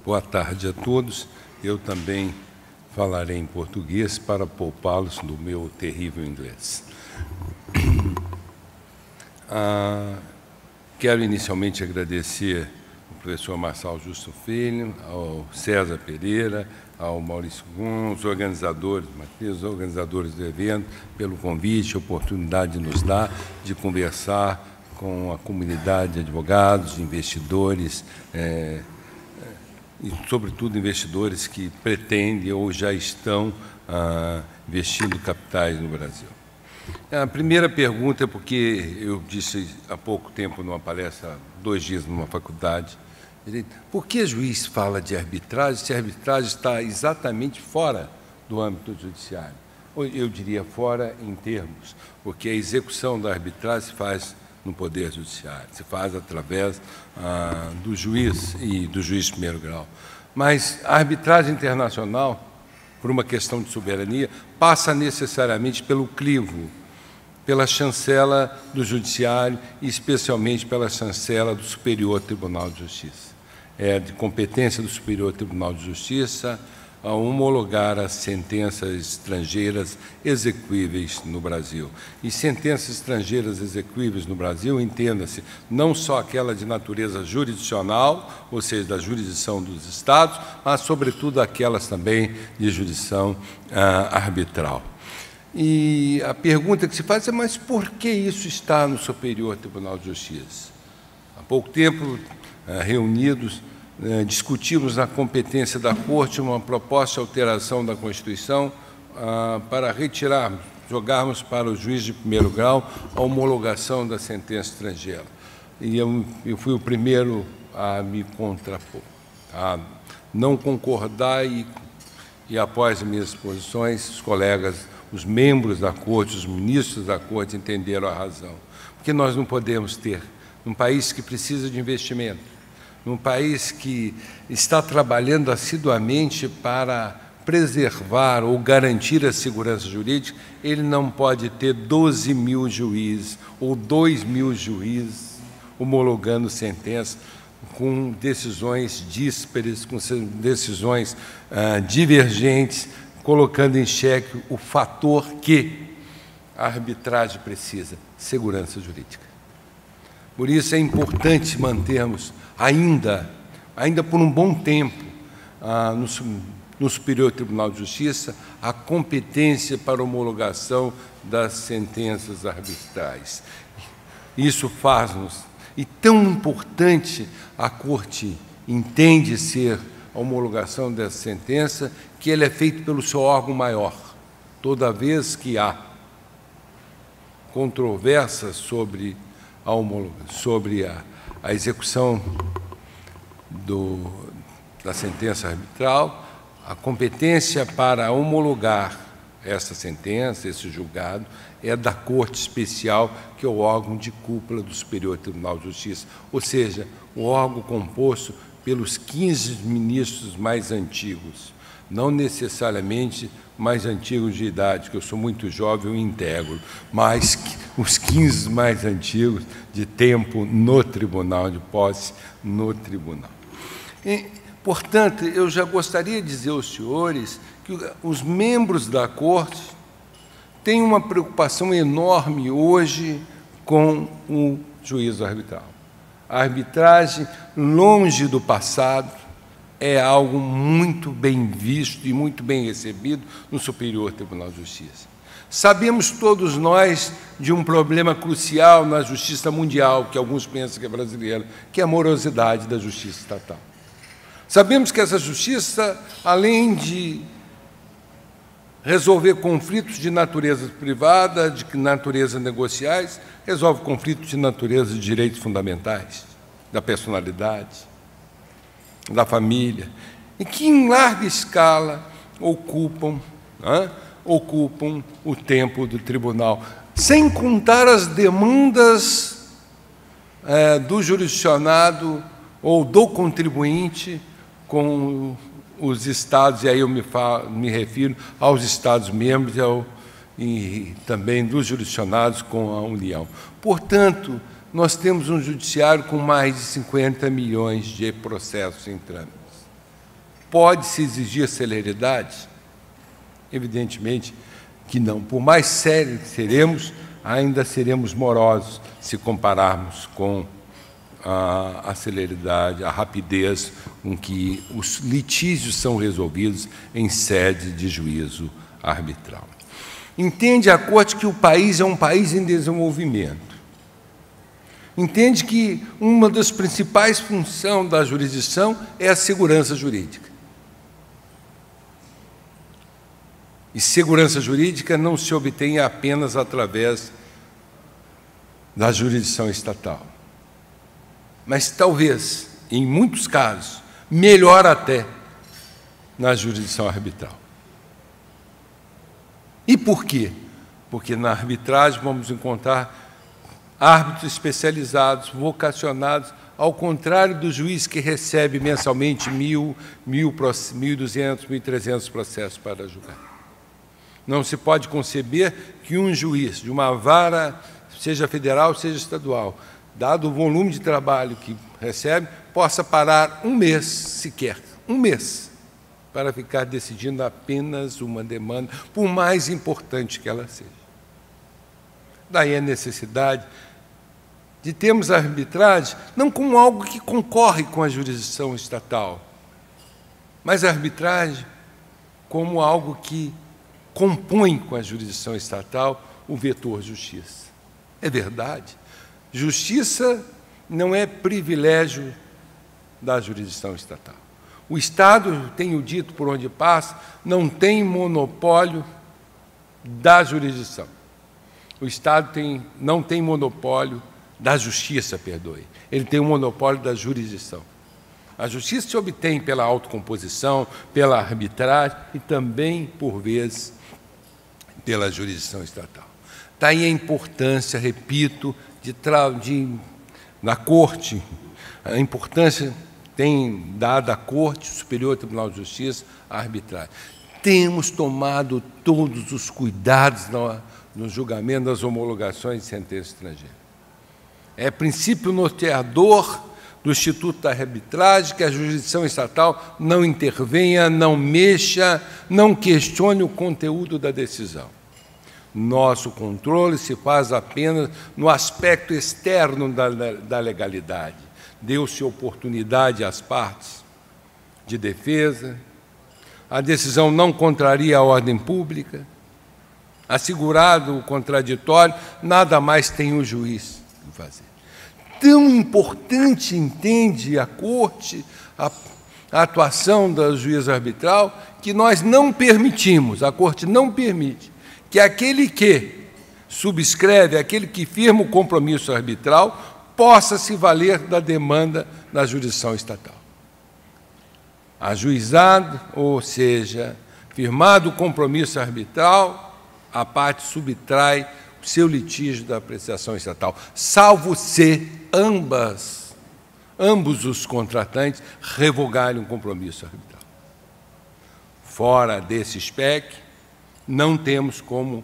Boa tarde a todos. Eu também falarei em português para poupá-los do meu terrível inglês. Quero inicialmente agradecer ao professor Marçal Justo Filho, ao César Pereira, ao Maurício Gun, os organizadores do evento, pelo convite, a oportunidade de nos dar de conversar com a comunidade de advogados, de investidores, e, sobretudo, investidores que pretendem ou já estão investindo capitais no Brasil. A primeira pergunta é porque eu disse há pouco tempo, numa palestra, 2 dias numa faculdade, por que juiz fala de arbitragem se a arbitragem está exatamente fora do âmbito judiciário? Eu diria fora em termos, porque a execução da arbitragem se faz no Poder Judiciário, se faz através do juiz e do juiz de primeiro grau. Mas a arbitragem internacional, por uma questão de soberania, passa necessariamente pelo crivo, pela chancela do Judiciário e, especialmente, pela chancela do Superior Tribunal de Justiça. É de competência do Superior Tribunal de Justiça a homologar as sentenças estrangeiras exequíveis no Brasil. E sentenças estrangeiras exequíveis no Brasil, entenda-se, não só aquela de natureza jurisdicional, ou seja, da jurisdição dos Estados, mas, sobretudo, aquelas também de jurisdição arbitral. E a pergunta que se faz é, mas por que isso está no Superior Tribunal de Justiça? Há pouco tempo, reunidos, discutimos na competência da Corte uma proposta de alteração da Constituição para retirarmos, jogarmos para o juiz de primeiro grau a homologação da sentença estrangeira. E eu fui o primeiro a me contrapor, a não concordar e após as minhas posições, os colegas, os membros da Corte, os ministros da Corte entenderam a razão. Porque nós não podemos ter, num país que precisa de investimento, num país que está trabalhando assiduamente para preservar ou garantir a segurança jurídica, ele não pode ter 12 mil juízes ou 2 mil juízes homologando sentenças com decisões díspares, com decisões divergentes, colocando em xeque o fator que a arbitragem precisa, segurança jurídica. Por isso é importante mantermos ainda por um bom tempo, no Superior Tribunal de Justiça, a competência para homologação das sentenças arbitrais. Isso faz-nos, e tão importante a Corte entende ser a homologação dessa sentença, que ele é feito pelo seu órgão maior. Toda vez que há controvérsia sobre a execução da sentença arbitral, a competência para homologar essa sentença, esse julgado, é da Corte Especial, que é o órgão de cúpula do Superior Tribunal de Justiça, ou seja, o órgão composto pelos 15 ministros mais antigos, não necessariamente mais antigos de idade, que eu sou muito jovem e integro, mas os 15 mais antigos de tempo no tribunal, de posse no tribunal. E, portanto, eu já gostaria de dizer aos senhores que os membros da Corte têm uma preocupação enorme hoje com o juízo arbitral. A arbitragem, longe do passado, é algo muito bem visto e muito bem recebido no Superior Tribunal de Justiça. Sabemos todos nós de um problema crucial na justiça mundial, que alguns pensam que é brasileira, que é a morosidade da justiça estatal. Sabemos que essa justiça, além de resolver conflitos de natureza privada, de natureza negociais, resolve conflitos de natureza de direitos fundamentais, da personalidade, da família, e que, em larga escala, ocupam o tempo do tribunal, sem contar as demandas do jurisdicionado ou do contribuinte com os Estados, e aí eu me refiro aos Estados-membros e também dos jurisdicionados com a União. Portanto, nós temos um judiciário com mais de 50 milhões de processos em trâmite. pode-se exigir celeridade? Evidentemente que não. Por mais sérios que seremos, ainda seremos morosos se compararmos com a celeridade, a rapidez com que os litígios são resolvidos em sede de juízo arbitral. Entende a Corte que o país é um país em desenvolvimento. Entende que uma das principais funções da jurisdição é a segurança jurídica. E segurança jurídica não se obtém apenas através da jurisdição estatal. Mas talvez, em muitos casos, melhor até na jurisdição arbitral. E por quê? Porque na arbitragem vamos encontrar árbitros especializados, vocacionados, ao contrário do juiz que recebe mensalmente 1.000, 1.200, 1.300 processos para julgar. Não se pode conceber que um juiz de uma vara, seja federal, seja estadual, dado o volume de trabalho que recebe, possa parar um mês sequer, um mês, para ficar decidindo apenas uma demanda, por mais importante que ela seja. Daí a necessidade de termos a arbitragem não como algo que concorre com a jurisdição estatal, mas a arbitragem como algo que compõe com a jurisdição estatal o vetor justiça. É verdade. Justiça não é privilégio da jurisdição estatal. O Estado, tenho dito por onde passa, não tem monopólio da jurisdição. O Estado não tem monopólio da justiça, perdoe. Ele tem o monopólio da jurisdição. A justiça se obtém pela autocomposição, pela arbitragem e também, por vezes, pela jurisdição estatal. Daí a importância, repito, na Corte, a importância tem dado à Corte Superior Tribunal de Justiça a arbitragem. Temos tomado todos os cuidados no julgamento das homologações de sentença estrangeira. É princípio norteador do Instituto da Arbitragem que a jurisdição estatal não intervenha, não mexa, não questione o conteúdo da decisão. Nosso controle se faz apenas no aspecto externo da legalidade. Deu-se oportunidade às partes de defesa, a decisão não contraria a ordem pública, assegurado o contraditório, nada mais tem o juiz que fazer. Tão importante entende a Corte a atuação do juiz arbitral que nós não permitimos, a Corte não permite, que aquele que subscreve, aquele que firma o compromisso arbitral, possa se valer da demanda da jurisdição estatal. Ajuizado, ou seja, firmado o compromisso arbitral, a parte subtrai o seu litígio da apreciação estatal, salvo se ambos os contratantes revogarem o compromisso arbitral. Fora desse espectro, não temos como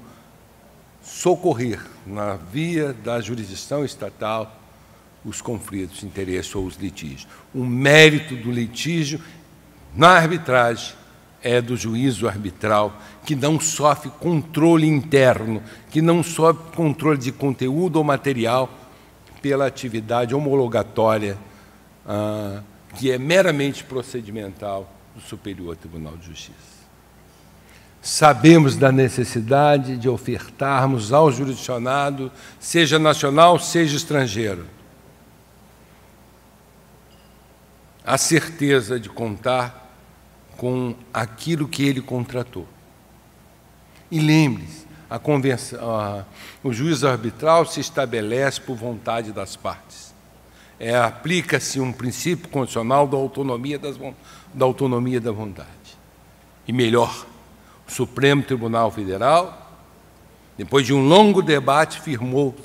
socorrer, na via da jurisdição estatal, os conflitos de interesse ou os litígios. O mérito do litígio na arbitragem é do juízo arbitral, que não sofre controle interno, que não sofre controle de conteúdo ou material pela atividade homologatória, que é meramente procedimental do Superior Tribunal de Justiça. Sabemos da necessidade de ofertarmos ao jurisdicionado, seja nacional, seja estrangeiro, a certeza de contar com aquilo que ele contratou. E lembre-se, o juízo arbitral se estabelece por vontade das partes. Aplica-se um princípio constitucional da autonomia da vontade. E melhor, o Supremo Tribunal Federal, depois de um longo debate, firmou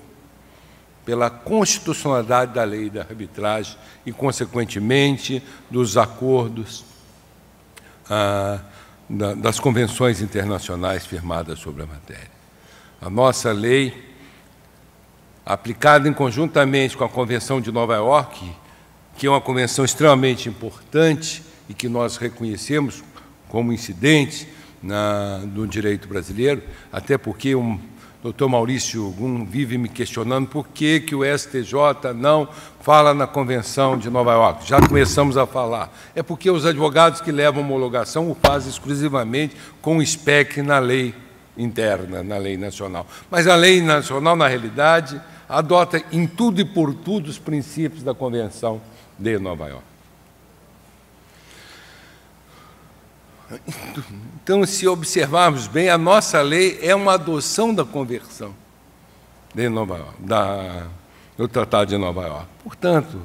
pela constitucionalidade da lei da arbitragem e, consequentemente, dos acordos, das convenções internacionais firmadas sobre a matéria. A nossa lei, aplicada conjuntamente com a Convenção de Nova York, que é uma convenção extremamente importante, e que nós reconhecemos como incidentes no direito brasileiro, até porque o Dr. Maurício Gum vive me questionando por que o STJ não fala na Convenção de Nova York. Já começamos a falar. É porque os advogados que levam homologação o fazem exclusivamente com o SPEC na lei interna, na lei nacional. Mas a lei nacional, na realidade, adota em tudo e por tudo os princípios da Convenção de Nova York. Então, se observarmos bem, a nossa lei é uma adoção da Convenção de Nova York, do Tratado de Nova York. Portanto,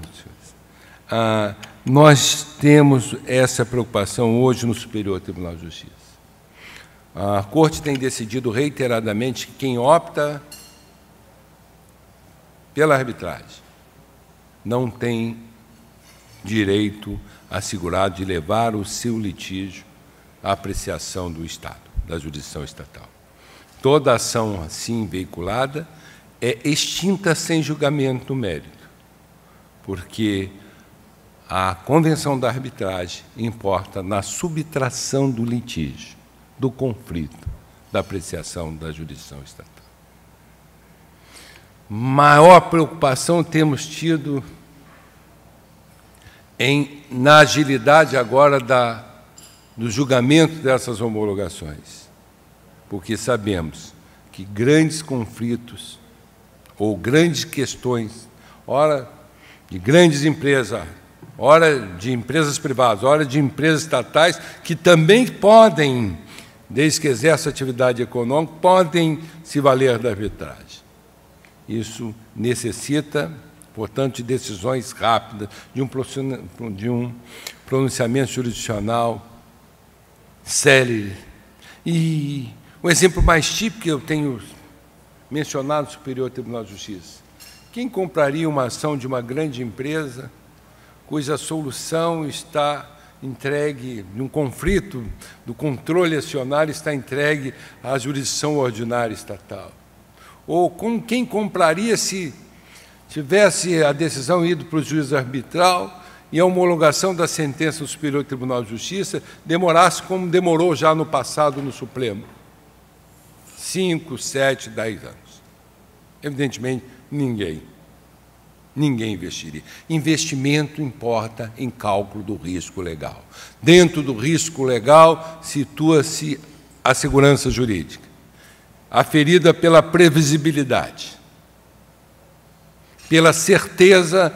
nós temos essa preocupação hoje no Superior Tribunal de Justiça. A Corte tem decidido reiteradamente que quem opta pela arbitragem não tem direito assegurado de levar o seu litígio à apreciação do Estado, da jurisdição estatal. Toda ação assim veiculada é extinta sem julgamento no mérito, porque a Convenção da Arbitragem importa na subtração do litígio, do conflito, da apreciação da jurisdição estatal. Maior preocupação temos tido na agilidade agora do julgamento dessas homologações, porque sabemos que grandes conflitos ou grandes questões, ora de grandes empresas, ora de empresas privadas, ora de empresas estatais, que também podem, desde que exerçam atividade econômica, podem se valer da arbitragem. Isso necessita, portanto, de decisões rápidas, de um pronunciamento jurisdicional célere. E o exemplo mais típico que eu tenho mencionado no Superior Tribunal de Justiça: quem compraria uma ação de uma grande empresa cuja solução está entregue, de um conflito do controle acionário, está entregue à jurisdição ordinária estatal? Ou quem compraria se tivesse a decisão ido para o juiz arbitral e a homologação da sentença do Superior Tribunal de Justiça demorasse como demorou já no passado no Supremo? 5, 7, 10 anos. Evidentemente, ninguém investiria. Investimento importa em cálculo do risco legal. Dentro do risco legal situa-se a segurança jurídica, aferida pela previsibilidade, pela certeza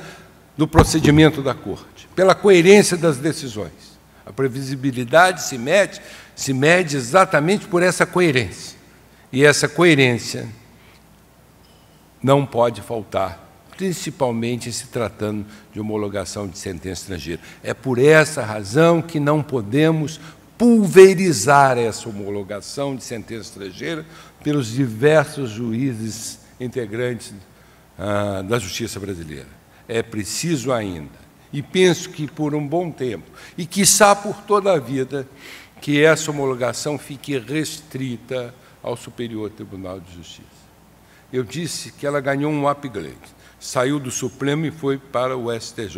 do procedimento da Corte, pela coerência das decisões. A previsibilidade se mede exatamente por essa coerência. E essa coerência não pode faltar, principalmente se tratando de homologação de sentença estrangeira. É por essa razão que não podemos pulverizar essa homologação de sentença estrangeira pelos diversos juízes integrantes da justiça brasileira. É preciso ainda, e penso que por um bom tempo, e quiçá por toda a vida, que essa homologação fique restrita ao Superior Tribunal de Justiça. Eu disse que ela ganhou um upgrade, saiu do Supremo e foi para o STJ,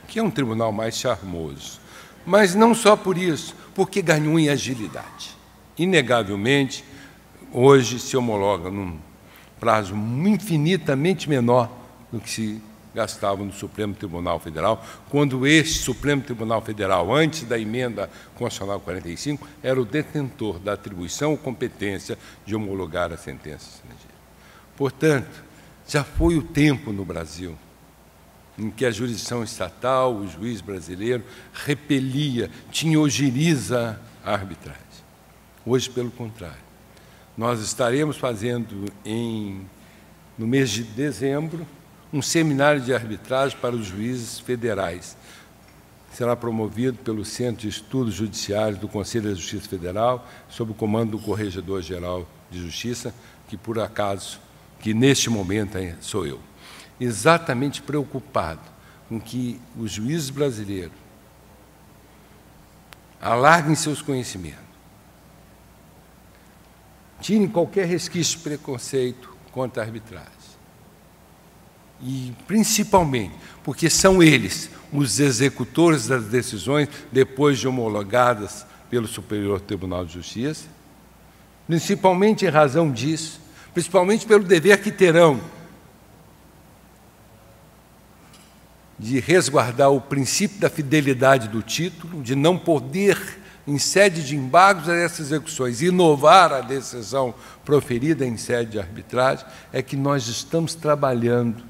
que é um tribunal mais charmoso. Mas não só por isso, porque ganhou em agilidade. Inegavelmente, hoje se homologa num prazo infinitamente menor do que se gastava no Supremo Tribunal Federal, quando este Supremo Tribunal Federal, antes da emenda constitucional 45, era o detentor da atribuição ou competência de homologar a sentença estrangeira. Portanto, já foi o tempo no Brasil em que a jurisdição estatal, o juiz brasileiro, repelia, tinha ojeriza a arbitragem. Hoje, pelo contrário. Nós estaremos fazendo, no mês de dezembro, um seminário de arbitragem para os juízes federais. Será promovido pelo Centro de Estudos Judiciários do Conselho da Justiça Federal, sob o comando do Corregedor-Geral de Justiça, que neste momento sou eu. Exatamente preocupado com que os juízes brasileiros alarguem seus conhecimentos, tirem qualquer resquício de preconceito contra a arbitragem. E, principalmente, porque são eles os executores das decisões depois de homologadas pelo Superior Tribunal de Justiça, principalmente em razão disso, principalmente pelo dever que terão de resguardar o princípio da fidelidade do título, de não poder, em sede de embargos a essas execuções, inovar a decisão proferida em sede de arbitragem, é que nós estamos trabalhando.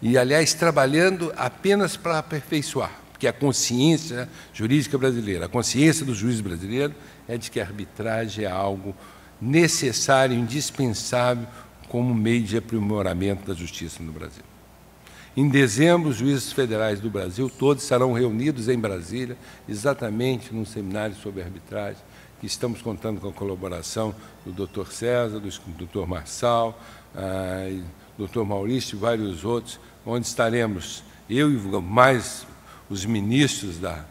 E, aliás, trabalhando apenas para aperfeiçoar, porque a consciência jurídica brasileira, a consciência do juiz brasileiro é de que a arbitragem é algo necessário, indispensável, como meio de aprimoramento da justiça no Brasil. Em dezembro, os juízes federais do Brasil todos serão reunidos em Brasília, exatamente num seminário sobre arbitragem, que estamos contando com a colaboração do Dr. César, do Dr. Marçal, Dr. Maurício e vários outros, onde estaremos, eu e mais os ministros da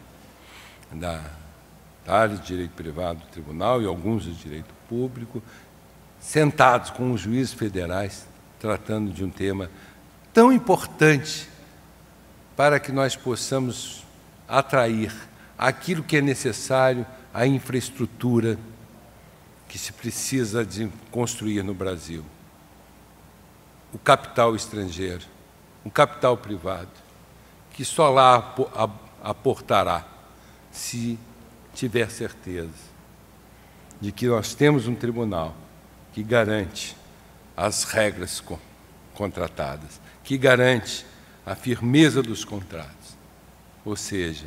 área de direito privado do tribunal e alguns do direito público, sentados com os juízes federais, tratando de um tema tão importante para que nós possamos atrair aquilo que é necessário, a infraestrutura que se precisa de construir no Brasil. O capital estrangeiro, o capital privado, que só lá aportará se tiver certeza de que nós temos um tribunal que garante as regras contratadas, que garante a firmeza dos contratos, ou seja,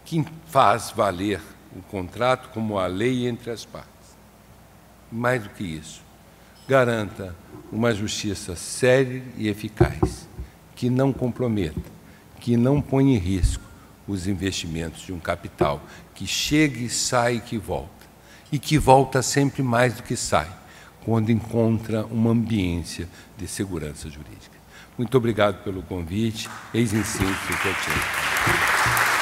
que faz valer o contrato como a lei entre as partes. Mais do que isso, garanta uma justiça séria e eficaz, que não comprometa, que não ponha em risco os investimentos de um capital que chega e sai e que volta sempre mais do que sai, quando encontra uma ambiência de segurança jurídica. Muito obrigado pelo convite. Eis em síntese o que eu tinha.